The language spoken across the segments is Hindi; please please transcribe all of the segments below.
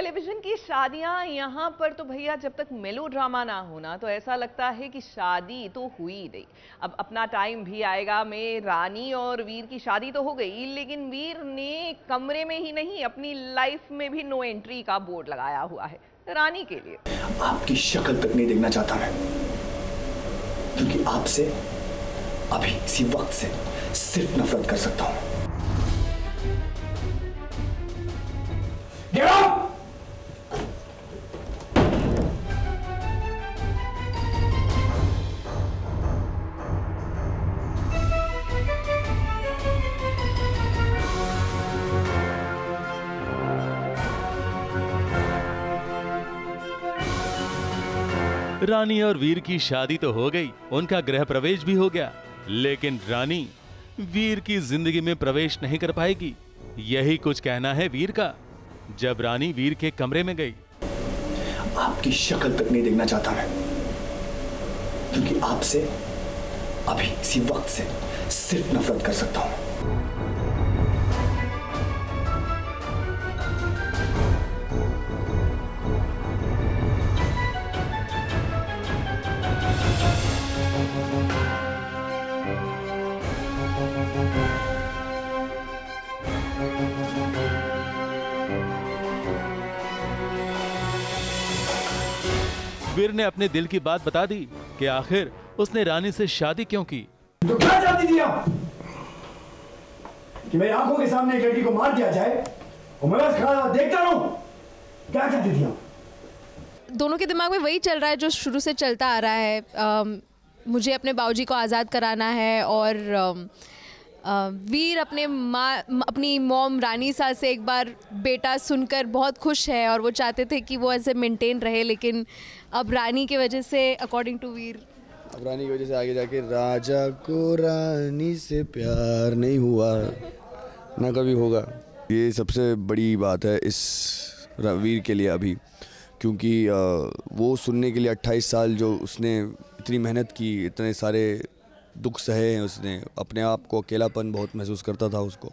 टेलीविजन की शादियां यहाँ पर तो भैया जब तक मेलोड्रामा ना होना तो ऐसा लगता है कि शादी तो हुई नहीं। अब अपना टाइम भी आएगा में रानी और वीर की शादी तो हो गई, लेकिन वीर ने कमरे में ही नहीं अपनी लाइफ में भी नो एंट्री का बोर्ड लगाया हुआ है रानी के लिए। आपकी शक्ल तक नहीं देखना चाहता मैं, क्योंकि आपसे अभी इसी वक्त से सिर्फ नफरत कर सकता हूं। रानी और वीर की शादी तो हो गई, उनका गृह प्रवेश भी हो गया, लेकिन रानी वीर की जिंदगी में प्रवेश नहीं कर पाएगी। यही कुछ कहना है वीर का जब रानी वीर के कमरे में गई। आपकी शक्ल तक नहीं देखना चाहता मैं, क्योंकि आपसे अभी इसी वक्त से सिर्फ नफरत कर सकता हूं। वीर ने अपने दिल की बात बता दी कि आखिर उसने रानी से शादी क्यों की। तो क्या चाहती थी आप कि मेरी आंखों के सामने एक लड़की को मार दिया जाए और मैं बस खड़ा देखता रहूं? क्या चाहती थी आप? दोनों के दिमाग में वही चल रहा है जो शुरू से चलता आ रहा है। मुझे अपने बाबूजी को आज़ाद कराना है और वीर अपनी मॉम रानी सा से एक बार बेटा सुनकर बहुत खुश है और वो चाहते थे कि वो ऐसे मेंटेन रहे, लेकिन अब रानी की वजह से अकॉर्डिंग टू वीर, अब रानी की वजह से आगे जाके राजा को रानी से प्यार नहीं हुआ ना कभी होगा। ये सबसे बड़ी बात है इस वीर के लिए अभी, क्योंकि वो सुनने के लिए 28 साल जो उसने इतनी मेहनत की, इतने सारे दुख सहे हैं, उसने अपने आप को अकेलापन बहुत महसूस करता था उसको।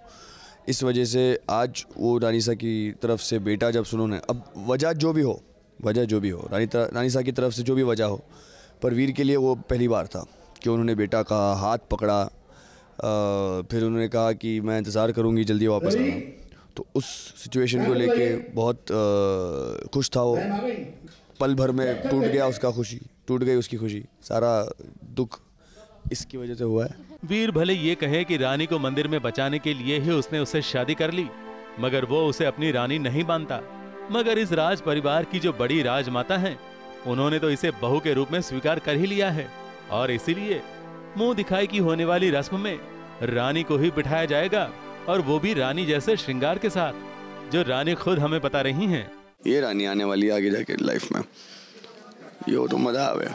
इस वजह से आज वो रानी सा की तरफ से बेटा जब सुनो ना, अब वजह जो भी हो रानी सा की तरफ से जो भी वजह हो, पर वीर के लिए वो पहली बार था कि उन्होंने बेटा का हाथ पकड़ा। फिर उन्होंने कहा कि मैं इंतज़ार करूँगी, जल्दी वापस आना। तो उस सिचुएशन को लेके बहुत खुश था वो। पल भर में टूट गई उसकी खुशी, सारा दुख इसकी वजह से हुआ है। वीर भले ये कहे कि रानी को मंदिर में बचाने के लिए ही उसने उससे शादी कर ली, मगर वो उसे अपनी रानी नहीं मानता। मगर इस राज परिवार की जो बड़ी राजमाता हैं, उन्होंने तो इसे बहू के रूप में स्वीकार कर ही लिया है, और इसीलिए मुंह दिखाई की होने वाली रस्म में रानी को ही बिठाया जाएगा, और वो भी रानी जैसे श्रृंगार के साथ, जो रानी खुद हमें बता रही हैं। ये रानी आने वाली आगे जाके लाइफ में, ये तो मजा आवे,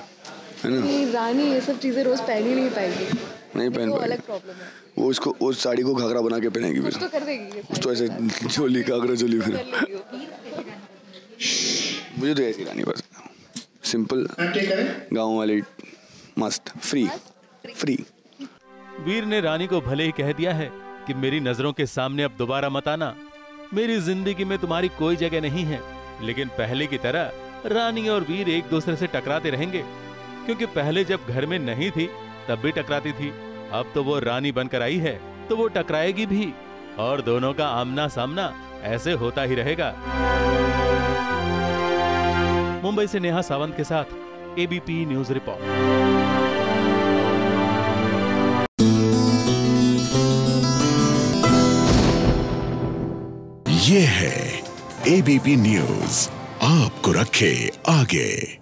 है ना? रानी ये सब चीजें रोज पहन ही नहीं पाएगी, नहीं पहन पाएगी, अलग प्रॉब्लम है। वो उसको उस साड़ी को घाघरा बना के पहनेगी, कुछ तो कर देगी, कुछ तो ऐसे चोली घाघरा चोली फिर। मुझे तो ऐसी रानी बस, सिंपल गाँव वाली, मस्त, फ्री। वीर ने रानी को भले ही कह दिया है कि मेरी नजरों के सामने अब दोबारा मत आना, मेरी जिंदगी में तुम्हारी कोई जगह नहीं है, लेकिन पहले की तरह रानी और वीर एक दूसरे से टकराते रहेंगे, क्योंकि पहले जब घर में नहीं थी तब भी टकराती थी। अब तो वो रानी बनकर आई है तो वो टकराएगी भी, और दोनों का आमना सामना ऐसे होता ही रहेगा। मुंबई से नेहा सावंत के साथ एबीपी न्यूज रिपोर्ट। ये है एबीपी न्यूज, आपको रखे आगे।